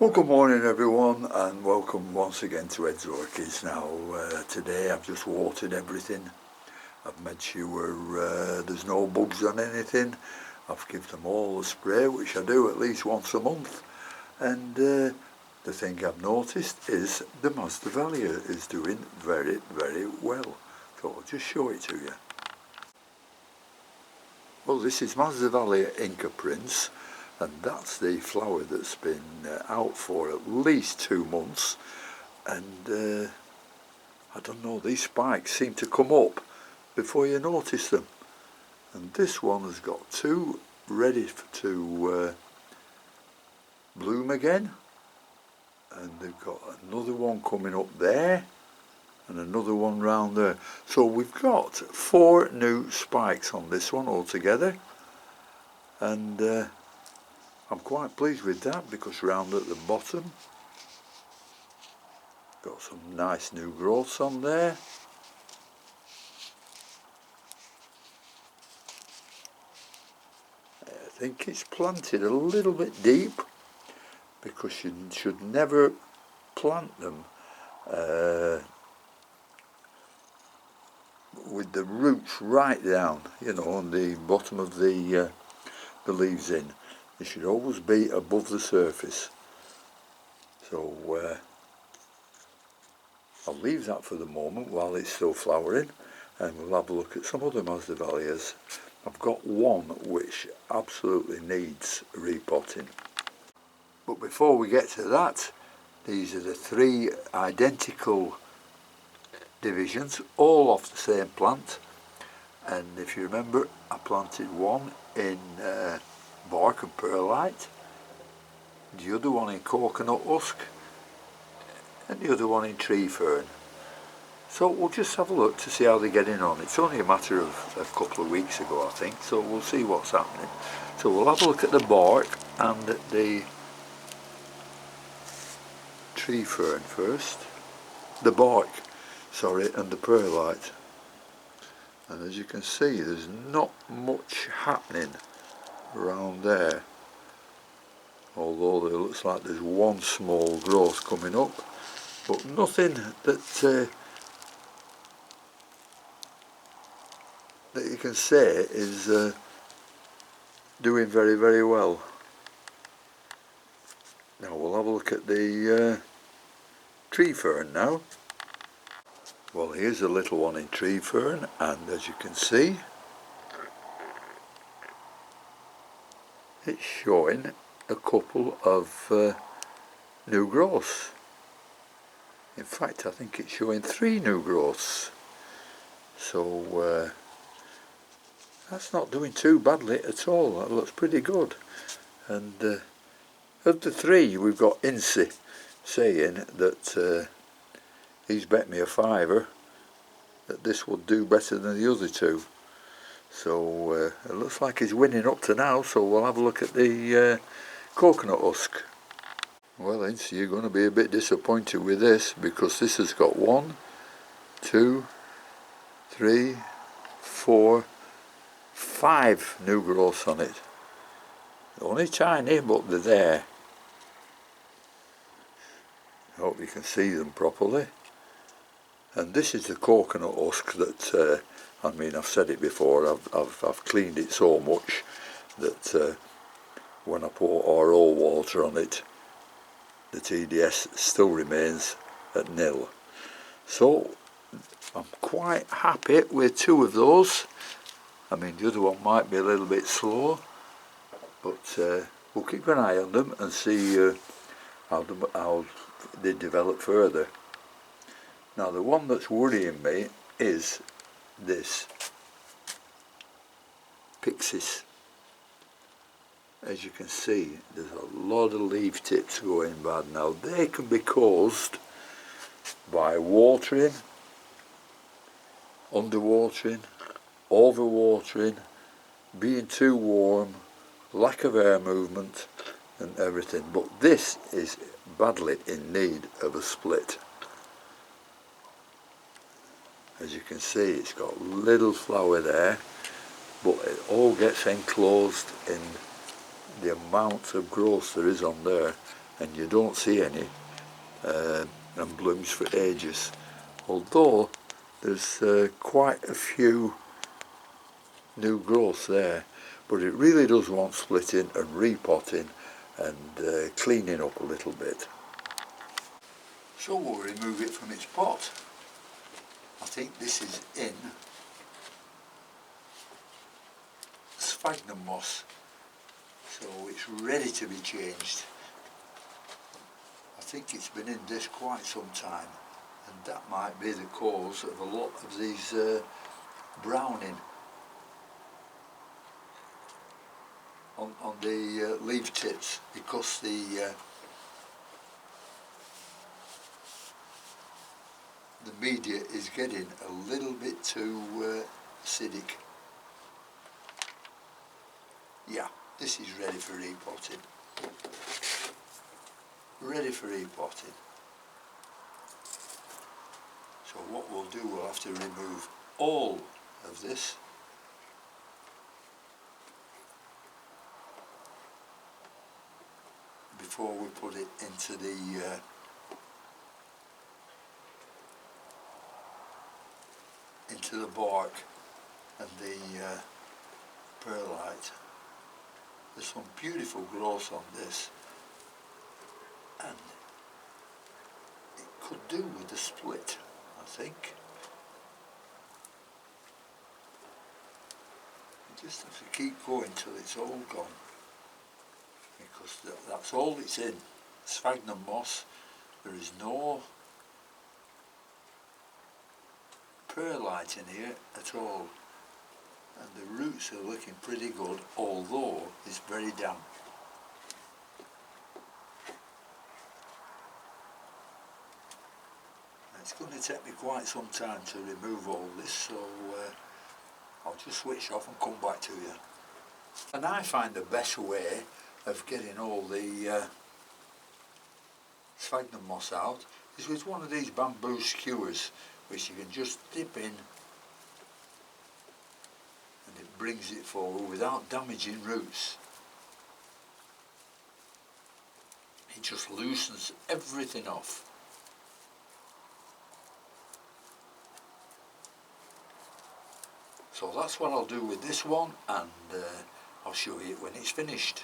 Well, good morning everyone, and welcome once again to Ed's Orchids. Now today I've just watered everything. I've made sure there's no bugs on anything. I've given them all a spray, which I do at least once a month, and the thing I've noticed is the Masdevallia is doing very well. So I'll just show it to you. Well, this is Masdevallia Inca Prince, and that's the flower that's been out for at least 2 months, and I don't know, these spikes seem to come up before you notice them, and this one has got 2 ready to bloom again, and they've got another one coming up there and another one round there. So we've got 4 new spikes on this one altogether, and I'm quite pleased with that, because round at the bottom got some nice new growths on there. I think it's planted a little bit deep, because you should never plant them with the roots right down, you know, on the bottom of the leaves in. They should always be above the surface. So I'll leave that for the moment while it's still flowering, and we'll have a look at some other Masdevallias. I've got one which absolutely needs repotting. But before we get to that, these are the 3 identical divisions, all off the same plant. And if you remember, I planted one in bark and perlite, the other one in coconut husk, and the other one in tree fern. So we'll just have a look to see how they're getting on. It's only a matter of a couple of weeks ago, I think, so we'll see what's happening. So we'll have a look at the bark and at the tree fern first. The bark, sorry, and the perlite. And as you can see, there's not much happening around there, although it looks like there's one small growth coming up, but nothing that that you can say is doing very well. Now we'll have a look at the tree fern now. Well, here's a little one in tree fern, and as you can see, it's showing a couple of new growths. In fact, I think it's showing 3 new growths. So that's not doing too badly at all. That looks pretty good. And of the 3, we've got Incy saying that he's bet me a £5 that this will do better than the other 2. So it looks like he's winning up to now, so we'll have a look at the coconut husk. Well, Incy, you're going to be a bit disappointed with this, because this has got 1, 2, 3, 4, 5 new growths on it. Only tiny, but they're there. I hope you can see them properly. And this is the coconut husk that, I mean, I've said it before, I've cleaned it so much that when I pour RO water on it, the TDS still remains at nil. So I'm quite happy with 2 of those. I mean, the other one might be a little bit slow, but we'll keep an eye on them and see how they develop further. Now, the one that's worrying me is this Pyxis. As you can see, there's a lot of leaf tips going bad now. They can be caused by watering, underwatering, overwatering, being too warm, lack of air movement and everything. But this is badly in need of a split. As you can see, it's got little flower there, but it all gets enclosed in the amount of growth there is on there, and you don't see any and blooms for ages, although there's quite a few new growths there, but it really does want splitting and repotting and cleaning up a little bit. So we'll remove it from its pot. I think this is in sphagnum moss, so it's ready to be changed. I think it's been in this quite some time, and that might be the cause of a lot of these browning on the leaf tips, because the media is getting a little bit too acidic. Yeah, this is ready for repotting. Ready for repotting. So what we'll do, we'll have to remove all of this. Before we put it into the bark and the perlite. There's some beautiful growth on this, and it could do with a split, I think. You just have to keep going till it's all gone, because that's all it's in. Sphagnum moss. There is no perlite in here at all, and the roots are looking pretty good, although it's very damp. It's going to take me quite some time to remove all this, so I'll just switch off and come back to you. And I find the best way of getting all the sphagnum moss out is with one of these bamboo skewers, which you can just dip in and it brings it forward without damaging roots. It just loosens everything off. So that's what I'll do with this one, and I'll show you when it's finished.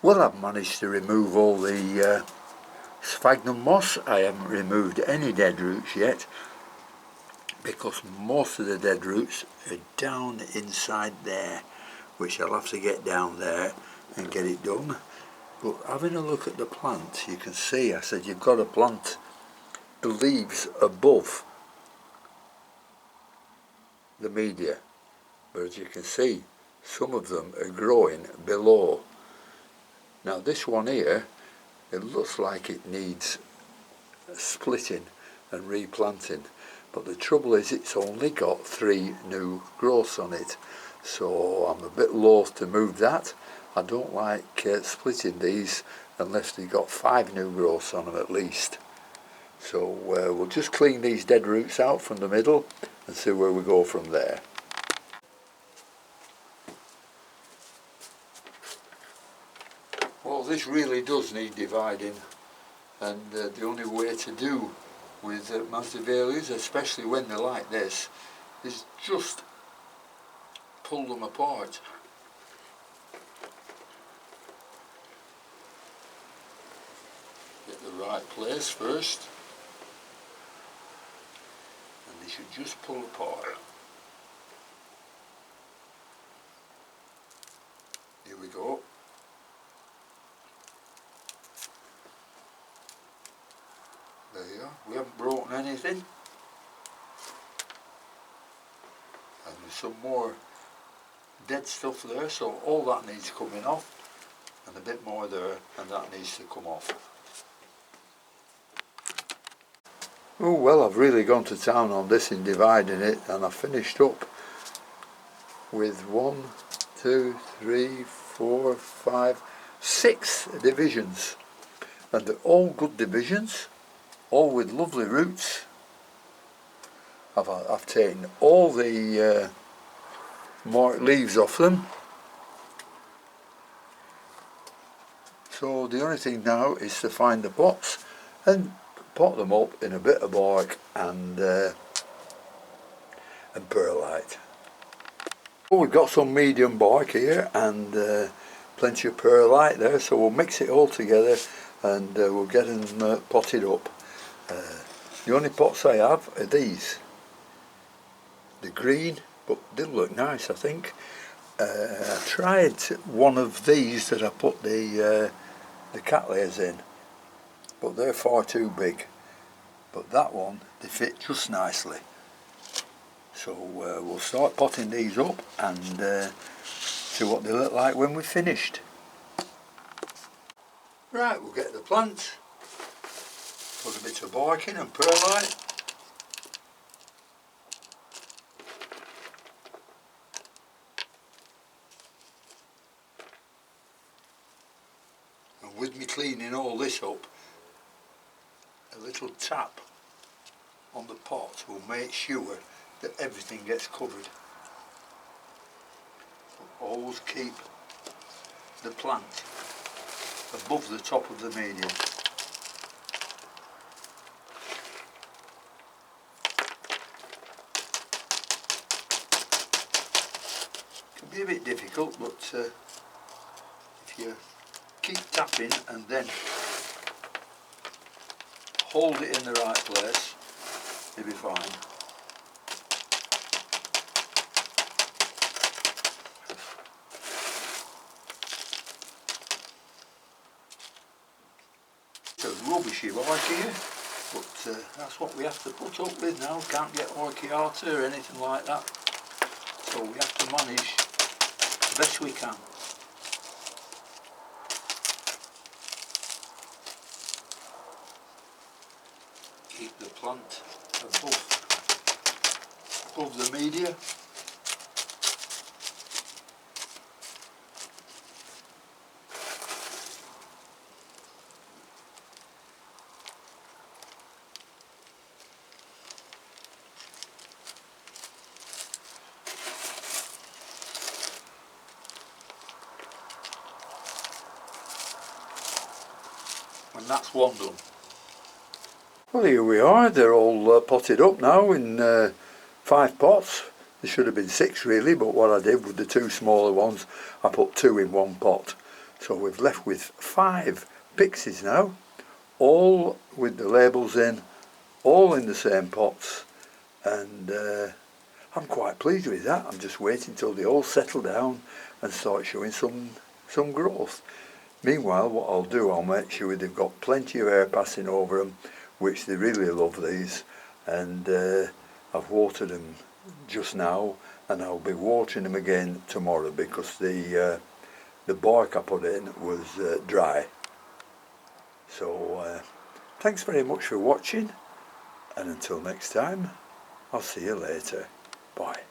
Well, I've managed to remove all the sphagnum moss. I haven't removed any dead roots yet, because most of the dead roots are down inside there, which I'll have to get down there and get it done. But having a look at the plant, you can see I said you've got to plant the leaves above the media, but as you can see, some of them are growing below. Now this one here, it looks like it needs splitting and replanting, but the trouble is it's only got 3 new growths on it, so I'm a bit loath to move that. I don't like splitting these unless they've got 5 new growths on them at least. So we'll just clean these dead roots out from the middle and see where we go from there. Well, this really does need dividing, and the only way to do with Masdevallias, especially when they're like this, is just pull them apart. Get the right place first, and they should just pull apart. Here we go. There you are. We haven't broken anything. And there's some more dead stuff there, so all that needs coming off, and a bit more there, and that needs to come off. Oh well, I've really gone to town on this in dividing it, and I've finished up with 1, 2, 3, 4, 5, 6 divisions, and they're all good divisions, all with lovely roots. I've taken all the marked leaves off them, So the only thing now is to find the pots and pot them up in a bit of bark and perlite. Well, we've got some medium bark here and plenty of perlite there, so we'll mix it all together and we'll get them potted up. The only pots I have are these. The green, but they'll look nice, I think. I tried one of these that I put the cattleyas in, but they're far too big. But that one, they fit just nicely. So we'll start potting these up and see what they look like when we've finished. Right, we'll get the plants, put a bit of bark in and perlite. And with me cleaning all this up, a little tap on the pot will make sure that everything gets covered. Always keep the plant above the top of the medium. It can be a bit difficult, but if you keep tapping and then hold it in the right place, you'll be fine. It's a rubbishy bark here, but that's what we have to put up with now. Can't get orchiata or anything like that, so we have to manage the best we can. Keep the plant above the media. And that's one done. Well, here we are. They're all potted up now in 5 pots. There should have been 6 really, but what I did with the 2 smaller ones, I put 2 in 1 pot. So we've left with 5 pixies now, all with the labels in, all in the same pots, and I'm quite pleased with that. I'm just waiting till they all settle down and start showing some growth. Meanwhile, what I'll do, I'll make sure they've got plenty of air passing over them, which they really love these, and I've watered them just now, and I'll be watering them again tomorrow because the bark I put in was dry. So thanks very much for watching, and until next time, I'll see you later. Bye.